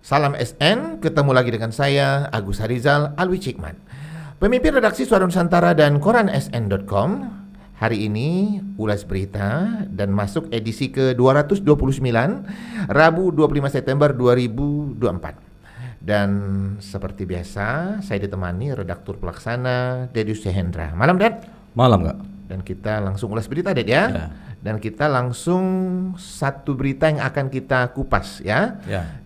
Salam SN, ketemu lagi dengan saya Agus Harizal Alwi Cikman, pemimpin redaksi Suara Nusantara dan koran sn.com. Hari ini ulas berita dan masuk edisi ke-229 Rabu 25 September 2024. Dan seperti biasa saya ditemani redaktur pelaksana Dedius Sehendra. Malam, Ded. Malam, Kak. Dan kita langsung ulas berita, Ded, ya. Dan kita langsung satu berita yang akan kita kupas, ya.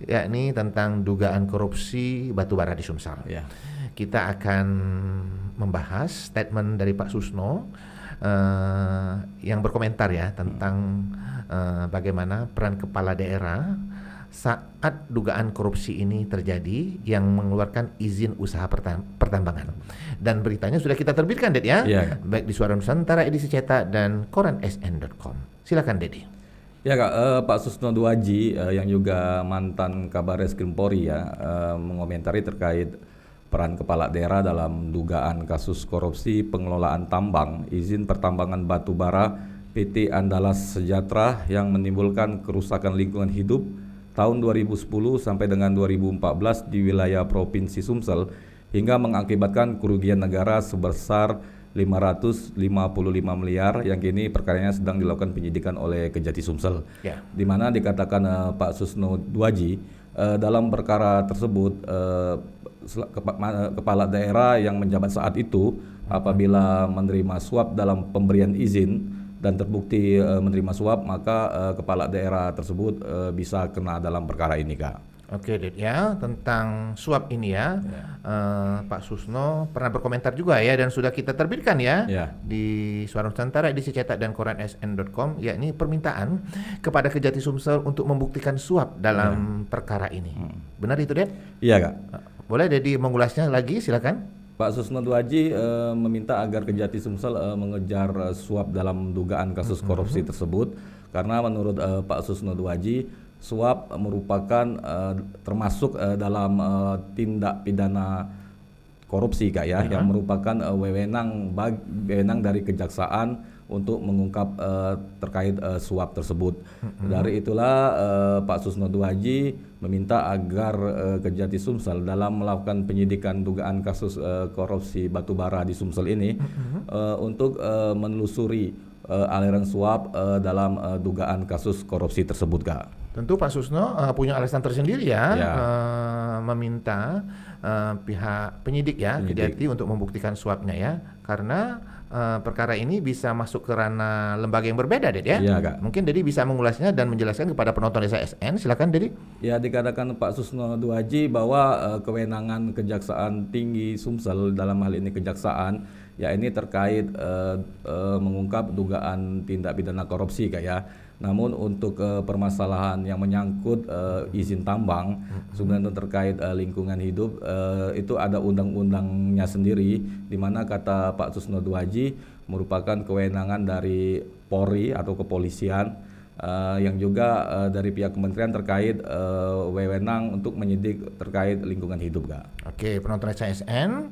Yakni tentang dugaan korupsi batubara di Sumsel. Kita akan membahas statement dari Pak Susno yang berkomentar ya tentang bagaimana peran kepala daerah saat dugaan korupsi ini terjadi yang mengeluarkan izin usaha pertambangan. Dan beritanya sudah kita terbitkan, Ded, ya. Baik di Suara Nusantara edisi cetak dan koran sn.com. Silakan, Dedi. Ya, Kak, Pak Susno Duaji yang juga mantan Kabar Reskrim Polri ya mengomentari terkait peran kepala daerah dalam dugaan kasus korupsi pengelolaan tambang izin pertambangan batu bara PT Andalas Sejahtera yang menimbulkan kerusakan lingkungan hidup tahun 2010 sampai dengan 2014 di wilayah Provinsi Sumsel hingga mengakibatkan kerugian negara sebesar 555 miliar yang kini perkaranya sedang dilakukan penyidikan oleh Kejati Sumsel. Di mana dikatakan Pak Susno Duaji dalam perkara tersebut kepala daerah yang menjabat saat itu apabila menerima suap dalam pemberian izin dan terbukti menerima suap, maka kepala daerah tersebut bisa kena dalam perkara ini, Kak. Oke, Ded, ya, tentang suap ini ya. Pak Susno pernah berkomentar juga ya, dan sudah kita terbitkan ya, di Suara Nusantara edisi cetak dan koran sn.com, yakni permintaan kepada Kejati Sumsel untuk membuktikan suap dalam perkara ini. Benar itu, Ded? Iya, Kak. Boleh Dedi mengulasnya lagi, silakan. Pak Susno Duaji meminta agar Kejati Sumsel mengejar suap dalam dugaan kasus korupsi tersebut karena menurut Pak Susno Duaji suap merupakan termasuk dalam tindak pidana korupsi, Kak, ya, yang merupakan wewenang dari kejaksaan untuk mengungkap terkait suap tersebut. Dari itulah Pak Susno Duaji meminta agar Kejati Sumsel dalam melakukan penyidikan dugaan kasus korupsi batubara di Sumsel ini untuk menelusuri aliran suap dalam dugaan kasus korupsi tersebut, Kak. Tentu Pak Susno punya alasan tersendiri ya, meminta pihak penyidik ya Kejati untuk membuktikan suapnya ya, karena perkara ini bisa masuk ke ranah lembaga yang berbeda, Ded, ya. Iya, Kak. Mungkin Dedi bisa mengulasnya dan menjelaskan kepada penonton Desa SN. Silakan, Dedi. Ya, dikatakan Pak Susno Duaji bahwa kewenangan Kejaksaan Tinggi Sumsel dalam hal ini kejaksaan ya ini terkait mengungkap dugaan tindak pidana korupsi, Kak, ya. Namun untuk permasalahan yang menyangkut izin tambang sebenarnya terkait lingkungan hidup itu ada undang-undangnya sendiri, di mana kata Pak Susno Duaji merupakan kewenangan dari Polri atau kepolisian yang juga dari pihak kementerian terkait wewenang untuk menyidik terkait lingkungan hidup, Kak. Oke, penonton SN,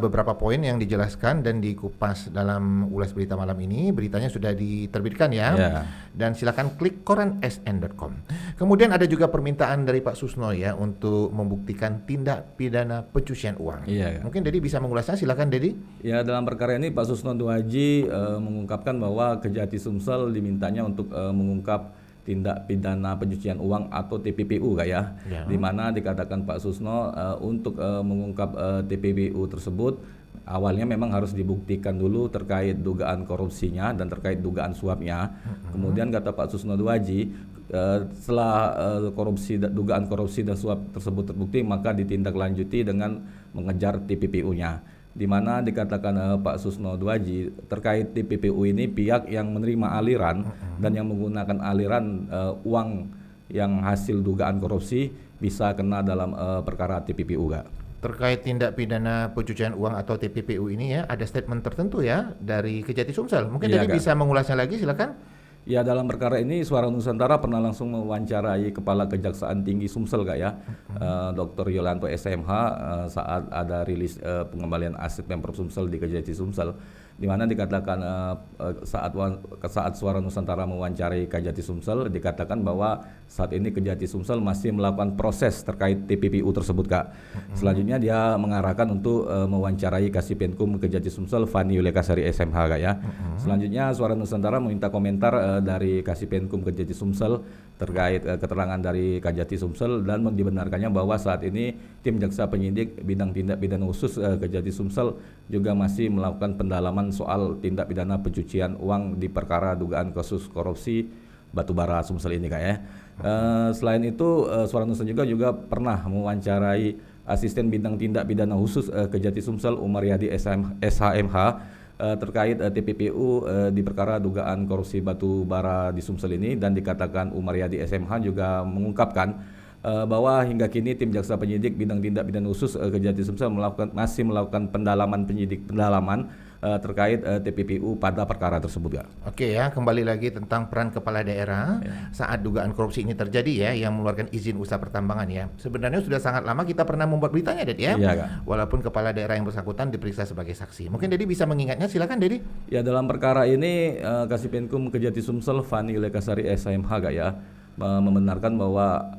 beberapa poin yang dijelaskan dan dikupas dalam ulas berita malam ini. Beritanya sudah diterbitkan ya. Dan silakan klik koran sn.com. Kemudian ada juga permintaan dari Pak Susno ya untuk membuktikan tindak pidana pencucian uang. Mungkin Dedi bisa mengulasnya, silakan, Dedi. Ya, dalam perkara ini Pak Susno Duaji mengungkapkan bahwa Kejati Sumsel dimintanya untuk mengungkap tindak pidana pencucian uang atau TPPU, Kak, ya. Di mana dikatakan Pak Susno untuk mengungkap TPPU tersebut awalnya memang harus dibuktikan dulu terkait dugaan korupsinya dan terkait dugaan suapnya. Kemudian kata Pak Susno Duaji setelah dugaan korupsi dan suap tersebut terbukti, maka ditindaklanjuti dengan mengejar TPPU-nya. Di mana dikatakan Pak Susno Duaji terkait TPPU ini pihak yang menerima aliran dan yang menggunakan aliran uang yang hasil dugaan korupsi bisa kena dalam perkara TPPU, Kak. Terkait tindak pidana pencucian uang atau TPPU ini ya, ada statement tertentu ya dari Kejati Sumsel. Mungkin Dedi bisa mengulasnya lagi, silakan. Ya, dalam perkara ini Suara Nusantara pernah langsung mewawancarai Kepala Kejaksaan Tinggi Sumsel, Kak, ya, Dr. Yolanto SMH saat ada rilis pengembalian aset Pemprov Sumsel di Kejati Sumsel. di mana dikatakan saat Suara Nusantara mewawancarai Kejati Sumsel, dikatakan bahwa saat ini Kejati Sumsel masih melakukan proses terkait TPPU tersebut, Kak. Selanjutnya dia mengarahkan untuk mewawancarai Kasipenkum Kejati Sumsel Fani Yulekasari SMH, Kak ya. Selanjutnya Suara Nusantara meminta komentar dari Kasipenkum Kejati Sumsel terkait keterangan dari Kejati Sumsel dan dibenarkannya bahwa saat ini tim jaksa penyidik bidang tindak pidana khusus Kejati Sumsel juga masih melakukan pendalaman soal tindak pidana pencucian uang di perkara dugaan kasus korupsi batubara Sumsel ini, Kak ya. Selain itu Suara Nusantara juga pernah mewawancarai asisten bidang tindak pidana khusus Kejati Sumsel Umaryadi SHMH terkait TPPU di perkara dugaan korupsi batubara di Sumsel ini, dan dikatakan Umaryadi SMH juga mengungkapkan bahwa hingga kini tim jaksa penyidik bidang tindak pidana khusus Kejati Sumsel masih melakukan pendalaman terkait TPPU pada perkara tersebut, Kak. Oke ya, kembali lagi tentang peran kepala daerah saat dugaan korupsi ini terjadi ya, yang mengeluarkan izin usaha pertambangan ya. Sebenarnya sudah sangat lama kita pernah membuat beritanya, Ded ya. Iya, Kak. Walaupun kepala daerah yang bersangkutan diperiksa sebagai saksi. Mungkin Dedi bisa mengingatnya, silakan Dedi. Ya, dalam perkara ini Kasipenkum Kejati Sumsel Fani Yulekasari SMH, Kak ya, membenarkan bahwa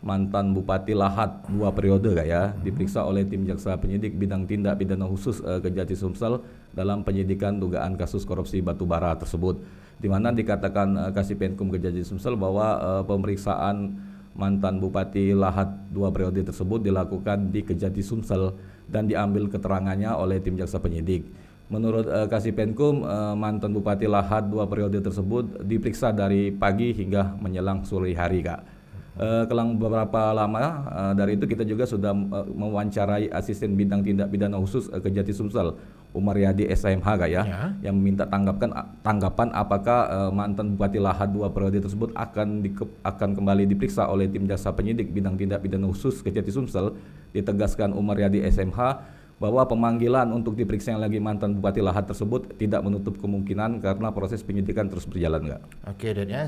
mantan Bupati Lahat 2 periode, Kak ya, diperiksa oleh tim jaksa penyidik bidang tindak pidana khusus Kejati Sumsel dalam penyidikan dugaan kasus korupsi batubara tersebut, di mana dikatakan Kasipenkum Kejati Sumsel bahwa pemeriksaan mantan Bupati Lahat 2 periode tersebut dilakukan di Kejati Sumsel dan diambil keterangannya oleh tim jaksa penyidik. Menurut Kasipenkum, mantan Bupati Lahat 2 periode tersebut diperiksa dari pagi hingga menjelang sore hari, Kak. Kelang beberapa lama dari itu kita juga sudah mewawancarai asisten bidang tindak pidana khusus Kejati Sumsel Umaryadi SMH, Kak ya, yang meminta tanggapan apakah mantan Bupati Lahat 2 periode tersebut akan kembali diperiksa oleh tim jaksa penyidik bidang tindak pidana khusus Kejati Sumsel. Ditegaskan Umaryadi SMH bahwa pemanggilan untuk diperiksa yang lagi mantan Bupati Lahat tersebut tidak menutup kemungkinan karena proses penyidikan terus berjalan, Kak. Oke, dan ya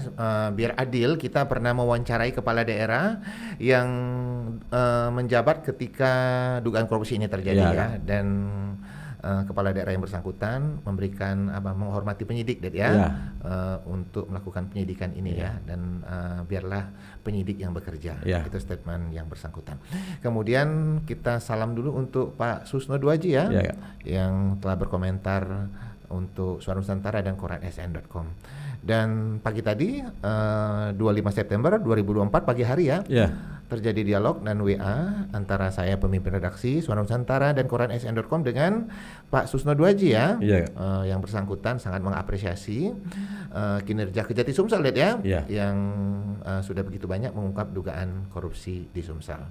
biar adil, kita pernah mewawancarai kepala daerah yang menjabat ketika dugaan korupsi ini terjadi ya, dan kepala daerah yang bersangkutan memberikan menghormati penyidik, Ded ya, untuk melakukan penyidikan ini ya, dan biarlah penyidik yang bekerja. Itu statement yang bersangkutan. Kemudian kita salam dulu untuk Pak Susno Duaji ya, yang telah berkomentar untuk Suara Nusantara dan koran sn.com. Dan pagi tadi 25 September 2024 pagi hari ya, terjadi dialog dan WA antara saya pemimpin redaksi Suara Nusantara dan koran sn.com dengan Pak Susno Duaji ya, yang bersangkutan sangat mengapresiasi kinerja Kejati Sumsel, Ded ya, yang sudah begitu banyak mengungkap dugaan korupsi di Sumsel.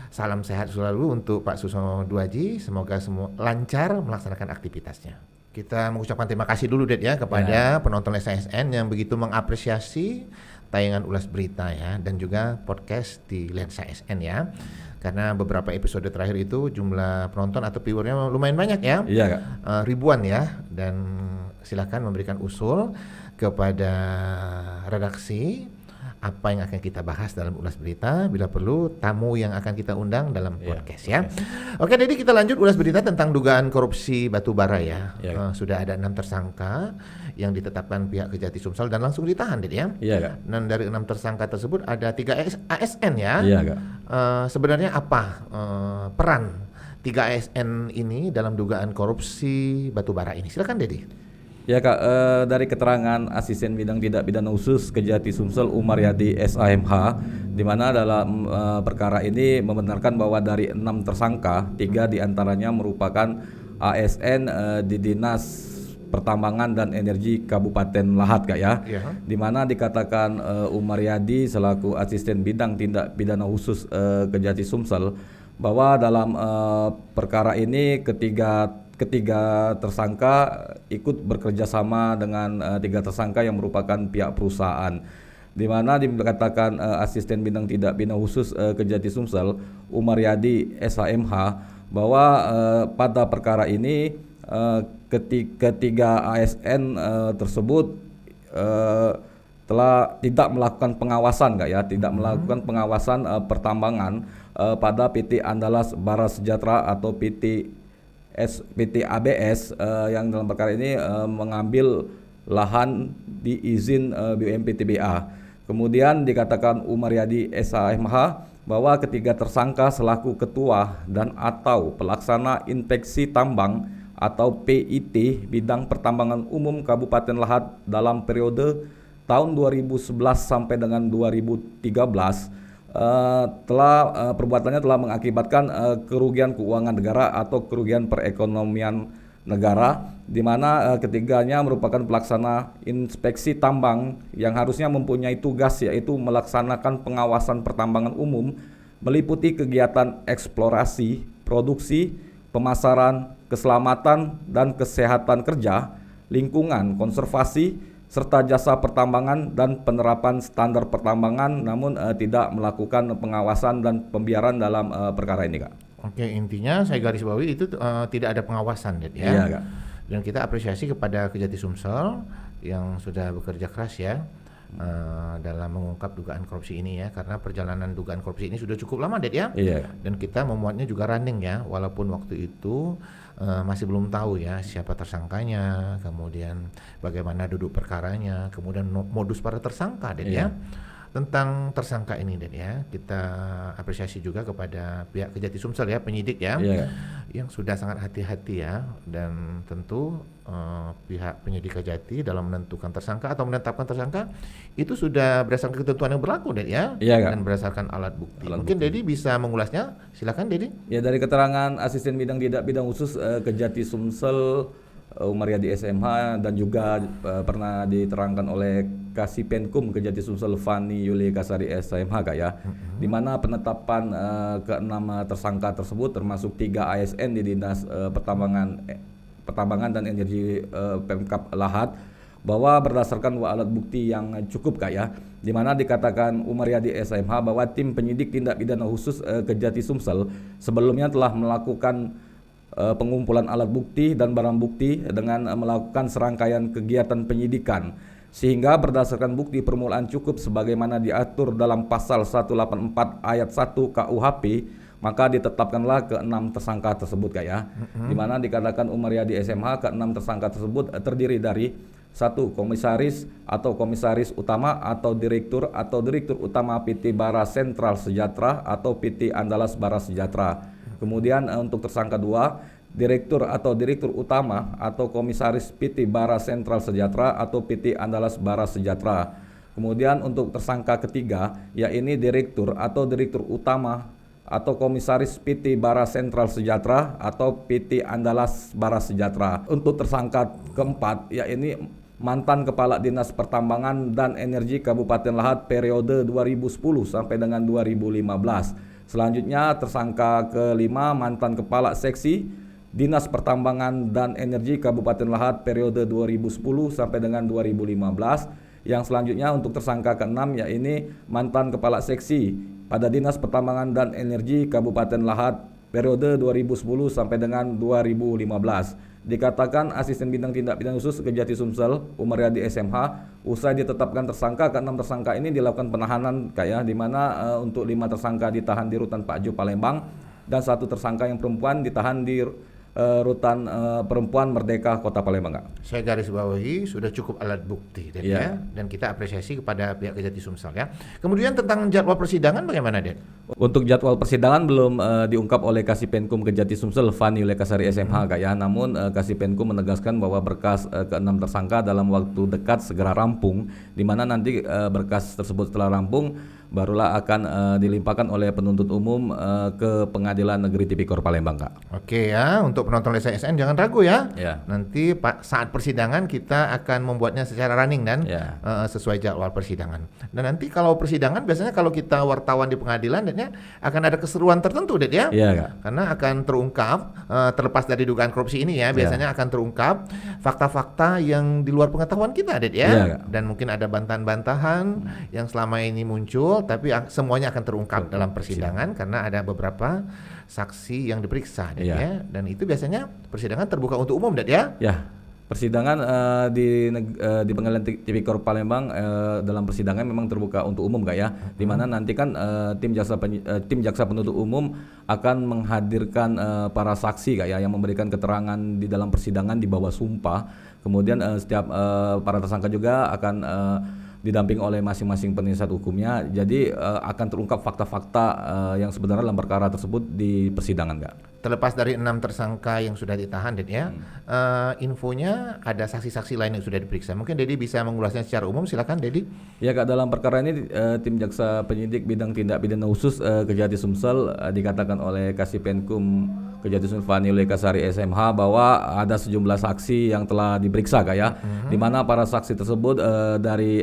Salam sehat selalu untuk Pak Susno Duaji, semoga semua lancar melaksanakan aktivitasnya. Kita mengucapkan terima kasih dulu, Ded ya, kepada penonton SN yang begitu mengapresiasi tayangan Ulas Berita ya, dan juga podcast di Lensa SN ya. Karena beberapa episode terakhir itu jumlah penonton atau viewernya lumayan banyak ya, ribuan ya. Dan silakan memberikan usul kepada redaksi apa yang akan kita bahas dalam Ulas Berita, bila perlu tamu yang akan kita undang dalam podcast ya. Oke, jadi kita lanjut Ulas Berita tentang dugaan korupsi batubara ya. Sudah ada 6 tersangka yang ditetapkan pihak Kejati Sumsel dan langsung ditahan, Ded ya. Dan dari 6 tersangka tersebut ada 3 ASN ya. Sebenarnya apa peran 3 ASN ini dalam dugaan korupsi batubara ini? Silakan, Dedi. Ya, Kak, dari keterangan asisten bidang tindak pidana khusus Kejati Sumsel Umaryadi SHMH, di mana dalam perkara ini membenarkan bahwa dari 6 tersangka, 3 diantaranya merupakan ASN di Dinas Pertambangan dan Energi Kabupaten Lahat, Kak ya, di mana dikatakan Umaryadi selaku asisten bidang tindak pidana khusus Kejati Sumsel bahwa dalam perkara ini ketiga tersangka ikut bekerja sama dengan 3 tersangka yang merupakan pihak perusahaan, di mana dikatakan asisten bidang tindak pidana khusus Kejati Sumsel Umaryadi SHMH bahwa pada perkara ini ketiga ASN tersebut telah tidak melakukan pengawasan, Kak ya, tidak melakukan pengawasan pertambangan pada PT Andalas Bara Sejahtera atau PT PT ABS yang dalam perkara ini mengambil lahan di izin BUMP-TBA. Kemudian dikatakan Umar Yadi SHMH bahwa ketiga tersangka selaku ketua dan atau pelaksana inspeksi tambang atau PIT bidang pertambangan umum Kabupaten Lahat dalam periode tahun 2011 sampai dengan 2013 perbuatannya telah mengakibatkan kerugian keuangan negara atau kerugian perekonomian negara, di mana ketiganya merupakan pelaksana inspeksi tambang yang harusnya mempunyai tugas yaitu melaksanakan pengawasan pertambangan umum meliputi kegiatan eksplorasi, produksi, pemasaran, keselamatan dan kesehatan kerja, lingkungan, konservasi, serta jasa pertambangan dan penerapan standar pertambangan, namun tidak melakukan pengawasan dan pembiaran dalam perkara ini, Kak. Oke, intinya saya garis bawahi itu tidak ada pengawasan, ya. Iya, Kak. Dan kita apresiasi kepada Kejati Sumsel yang sudah bekerja keras ya dalam mengungkap dugaan korupsi ini ya, karena perjalanan dugaan korupsi ini sudah cukup lama, ya. Iya. Dan kita memuatnya juga running ya, walaupun waktu itu masih belum tahu ya siapa tersangkanya, kemudian bagaimana duduk perkaranya, kemudian modus para tersangka, ya. Tentang tersangka ini, ya, kita apresiasi juga kepada pihak Kejati Sumsel ya, penyidik ya, yang sudah sangat hati-hati ya, dan tentu pihak penyidik Kejati dalam menentukan tersangka atau menetapkan tersangka itu sudah berdasarkan ketentuan yang berlaku, ya, dan berdasarkan alat bukti. Mungkin Dedi bisa mengulasnya, silakan Dedi. Ya, dari keterangan Asisten Bidang Khusus Kejati Sumsel Umar Yadi SMH dan juga pernah diterangkan oleh Kasipenkum Kejati Sumsel Fani Yuli Kasari SMH, Kak, ya, di mana penetapan ke-6 tersangka tersebut termasuk 3 ASN di Dinas Pertambangan dan Energi Pemkab Lahat, bahwa berdasarkan alat bukti yang cukup, Kak, ya, di mana dikatakan Umar Yadi SMH bahwa tim penyidik tindak pidana khusus Kejati Sumsel sebelumnya telah melakukan pengumpulan alat bukti dan barang bukti dengan melakukan serangkaian kegiatan penyidikan, sehingga berdasarkan bukti permulaan cukup sebagaimana diatur dalam pasal 184 ayat 1 KUHP, maka ditetapkanlah ke-6 tersangka tersebut, Kak, ya. Di mana dikatakan Umar Yadi SMH, ke-6 tersangka tersebut terdiri dari 1. Komisaris atau komisaris utama atau direktur utama PT Bara Sentral Sejahtera atau PT Andalas Bara Sejahtera. Kemudian untuk tersangka 2, direktur utama atau komisaris PT Bara Sentral Sejahtera atau PT Andalas Bara Sejahtera. Kemudian untuk tersangka ketiga, yakni direktur utama atau komisaris PT Bara Sentral Sejahtera atau PT Andalas Bara Sejahtera. Untuk tersangka keempat, yakni mantan Kepala Dinas Pertambangan dan Energi Kabupaten Lahat periode 2010 sampai dengan 2015. Selanjutnya tersangka kelima, mantan Kepala Seksi Dinas Pertambangan dan Energi Kabupaten Lahat periode 2010 sampai dengan 2015. Yang selanjutnya untuk tersangka keenam, yakni mantan Kepala Seksi pada Dinas Pertambangan dan Energi Kabupaten Lahat periode 2010 sampai dengan 2015. Dikatakan Asisten Bidang Tindak Pidana Khusus Kejati Sumsel Umar Yadi SMH usai ditetapkan tersangka, ke-6 tersangka ini dilakukan penahanan, Kak, ya, di mana untuk 5 tersangka ditahan di Rutan Pak Jo Palembang dan 1 tersangka yang perempuan ditahan di Rutan Perempuan Merdeka Kota Palembang, Kak. Saya garis bawahi sudah cukup alat bukti, ya, dan kita apresiasi kepada pihak Kejati Sumsel, ya. Kemudian tentang jadwal persidangan bagaimana, Den? Untuk jadwal persidangan belum diungkap oleh Kasipenkum Kejati Sumsel Fani Yuli Kasari SMH, Kak, ya. Namun Kasipenkum menegaskan bahwa berkas ke-6 tersangka dalam waktu dekat segera rampung, di mana nanti berkas tersebut setelah rampung barulah akan dilimpahkan oleh penuntut umum ke Pengadilan Negeri Tipikor Palembang, Kak. Oke, ya, untuk penonton SN jangan ragu ya. Ya. Nanti saat persidangan kita akan membuatnya secara running dan sesuai jadwal persidangan. Dan nanti kalau persidangan biasanya kalau kita wartawan di pengadilan, Dan, akan ada keseruan tertentu, Dan, ya. Iya, Kak. Karena akan terungkap terlepas dari dugaan korupsi ini ya, biasanya akan terungkap fakta-fakta yang di luar pengetahuan kita, Dan, ya. Iya, Kak. Dan mungkin ada bantahan-bantahan yang selama ini muncul, tapi semuanya akan terungkap dalam persidangan karena ada beberapa saksi yang diperiksa, Dan, ya. Dan itu biasanya persidangan terbuka untuk umum, Dan, ya. Ya. Persidangan di Pengadilan Tipikor Palembang dalam persidangan memang terbuka untuk umum Kak ya. Di mana nanti kan tim jaksa penuntut umum akan menghadirkan para saksi Kak ya yang memberikan keterangan di dalam persidangan di bawah sumpah. Kemudian setiap para tersangka juga akan didamping oleh masing-masing penasihat hukumnya. Jadi akan terungkap fakta-fakta yang sebenarnya dalam perkara tersebut di persidangan Kak. Terlepas dari 6 tersangka yang sudah ditahan, Ded ya, infonya ada saksi-saksi lain yang sudah diperiksa. Mungkin Dedi bisa mengulasnya secara umum, silakan Dedi. Ya Kak, dalam perkara ini tim jaksa penyidik bidang tindak pidana khusus Kejati Sumsel dikatakan oleh Kasipenkum Kejati Sumsel Fani Lekasari SMH bahwa ada sejumlah saksi yang telah diperiksa Kak ya, di mana para saksi tersebut dari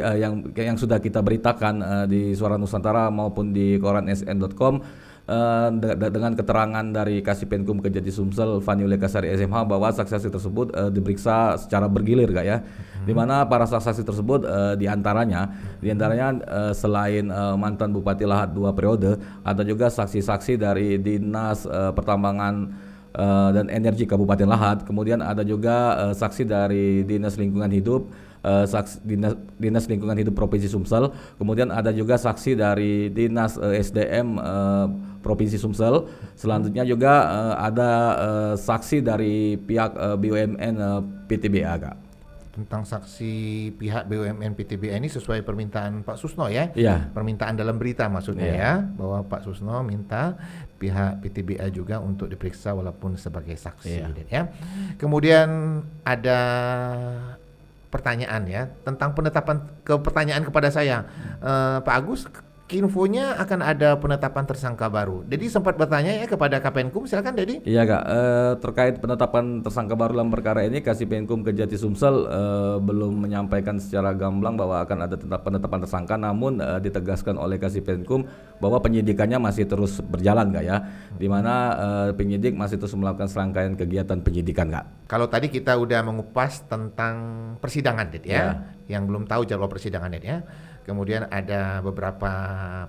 yang sudah kita beritakan di Suara Nusantara maupun di koran sn.com. Dengan keterangan dari Kasipenkum Kejati Sumsel Fani Lekasari SMH bahwa saksi-saksi tersebut diperiksa secara bergilir Kak ya, di mana para saksi tersebut diantaranya selain mantan Bupati Lahat 2 periode, ada juga saksi-saksi dari Dinas Pertambangan dan Energi Kabupaten Lahat, kemudian ada juga saksi dari Dinas Lingkungan Hidup, Dinas Lingkungan Hidup Provinsi Sumsel, kemudian ada juga saksi dari Dinas SDM Provinsi Sumsel. Selanjutnya juga ada saksi dari pihak BUMN PTBA Kak. Tentang saksi pihak BUMN PTBA ini sesuai permintaan Pak Susno ya? Iya. Permintaan dalam berita maksudnya ya, bahwa Pak Susno minta pihak PTBA juga untuk diperiksa walaupun sebagai saksi ya. Kemudian ada pertanyaan ya tentang pertanyaan kepada saya, Pak Agus, infonya akan ada penetapan tersangka baru. Jadi sempat bertanya ya kepada Kapenkum, silakan Dedi. Iya Kak, terkait penetapan tersangka baru dalam perkara ini, Kasipenkum Kejati Sumsel belum menyampaikan secara gamblang bahwa akan ada penetapan tersangka, namun ditegaskan oleh Kasipenkum bahwa penyidikannya masih terus berjalan Kak ya, di mana penyidik masih terus melakukan serangkaian kegiatan penyidikan Kak. Kalau tadi kita udah mengupas tentang persidangan Ded ya, yang belum tahu jadwal persidangan Ded ya. Kemudian ada beberapa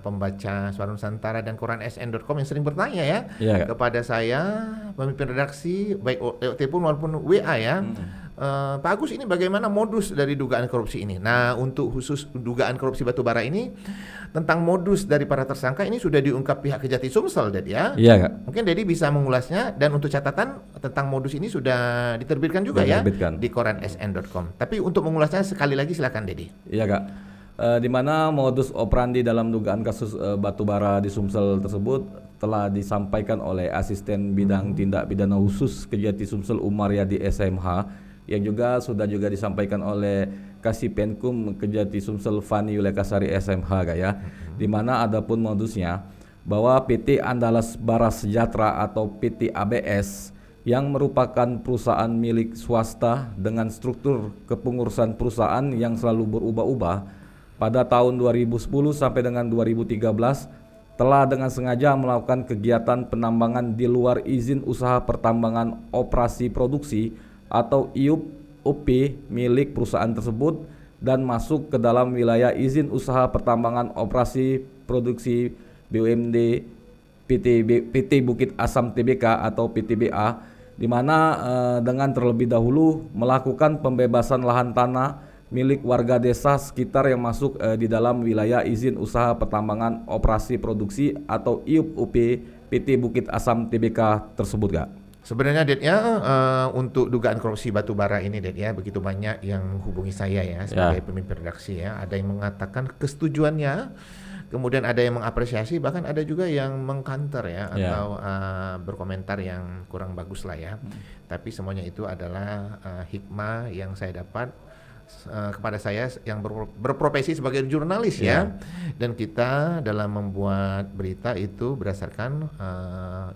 pembaca Suara Nusantara dan koran sn.com yang sering bertanya ya kepada saya, pemimpin redaksi, baik telepon maupun WA ya. Pak Agus, ini bagaimana modus dari dugaan korupsi ini? Nah, untuk khusus dugaan korupsi batubara ini, tentang modus dari para tersangka ini sudah diungkap pihak Kejati Sumsel, Ded ya. Iya Kak. Mungkin Dedi bisa mengulasnya, dan untuk catatan tentang modus ini sudah diterbitkan juga ya di koran sn.com. Tapi untuk mengulasnya sekali lagi silakan Dedi. Iya Kak. Di mana modus operandi dalam dugaan kasus batubara di Sumsel tersebut telah disampaikan oleh Asisten Bidang Tindak Pidana Khusus Kejati Sumsel Umaryadi SMH, yang juga sudah disampaikan oleh Kasipenkum Kejati Sumsel Fani Lekasari SMH Kak ya. Di mana adapun modusnya bahwa PT Andalas Baras Sejahtera atau PT ABS yang merupakan perusahaan milik swasta dengan struktur kepengurusan perusahaan yang selalu berubah-ubah, pada tahun 2010 sampai dengan 2013 telah dengan sengaja melakukan kegiatan penambangan di luar izin usaha pertambangan operasi produksi atau IUP milik perusahaan tersebut dan masuk ke dalam wilayah izin usaha pertambangan operasi produksi BUMD PT Bukit Asam Tbk atau PTBA, di mana dengan terlebih dahulu melakukan pembebasan lahan tanah milik warga desa sekitar yang masuk di dalam wilayah izin usaha pertambangan operasi produksi atau IUP PT Bukit Asam Tbk tersebut Kak. Sebenarnya Ded ya, untuk dugaan korupsi batubara ini Ded ya, begitu banyak yang menghubungi saya ya sebagai pemimpin redaksi ya. Ada yang mengatakan kesetujuannya, kemudian ada yang mengapresiasi, bahkan ada juga yang mengkanter ya, atau berkomentar yang kurang bagus lah ya. Tapi semuanya itu adalah hikmah yang saya dapat kepada saya yang berprofesi sebagai jurnalis ya. Dan kita dalam membuat berita itu berdasarkan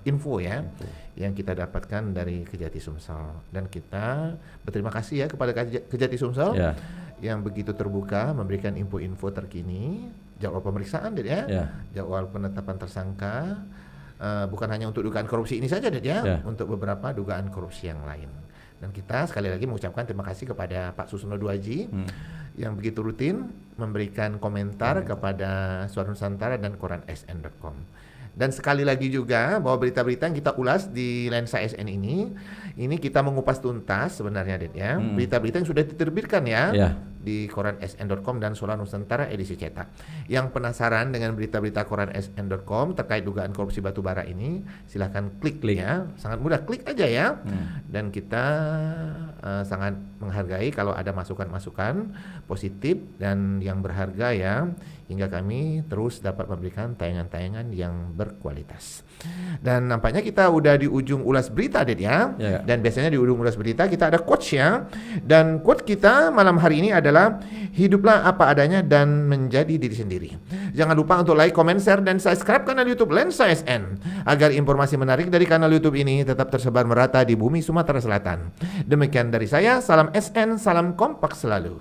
info ya yang kita dapatkan dari Kejati Sumsel, dan kita berterima kasih ya kepada Kejati Sumsel yang begitu terbuka memberikan info-info terkini, jadwal pemeriksaan Ded ya, jadwal penetapan tersangka, bukan hanya untuk dugaan korupsi ini saja Ded ya, untuk beberapa dugaan korupsi yang lain. Dan kita sekali lagi mengucapkan terima kasih kepada Pak Susno Duaji yang begitu rutin memberikan komentar kepada Suara Nusantara dan koran sn.com. Dan sekali lagi juga bahwa berita-berita yang kita ulas di Lensa SN ini kita mengupas tuntas sebenarnya, Det, ya. Berita-berita yang sudah diterbitkan ya di koran sn.com dan Solar Nusantara edisi cetak. Yang penasaran dengan berita-berita koran sn.com terkait dugaan korupsi batubara ini, silahkan klik ya. Sangat mudah, klik aja ya. Dan kita sangat menghargai kalau ada masukan-masukan positif dan yang berharga ya, hingga kami terus dapat memberikan tayangan-tayangan yang berkualitas. Dan nampaknya kita udah di ujung ulas berita, Det, ya. Dan biasanya di ujung ulas berita kita ada quotes ya. Dan quote kita malam hari ini adalah, hiduplah apa adanya dan menjadi diri sendiri. Jangan lupa untuk like, comment, share, dan subscribe kanal YouTube Lensa SN agar informasi menarik dari kanal YouTube ini tetap tersebar merata di bumi Sumatera Selatan. Demikian dari saya, salam SN, salam kompak selalu.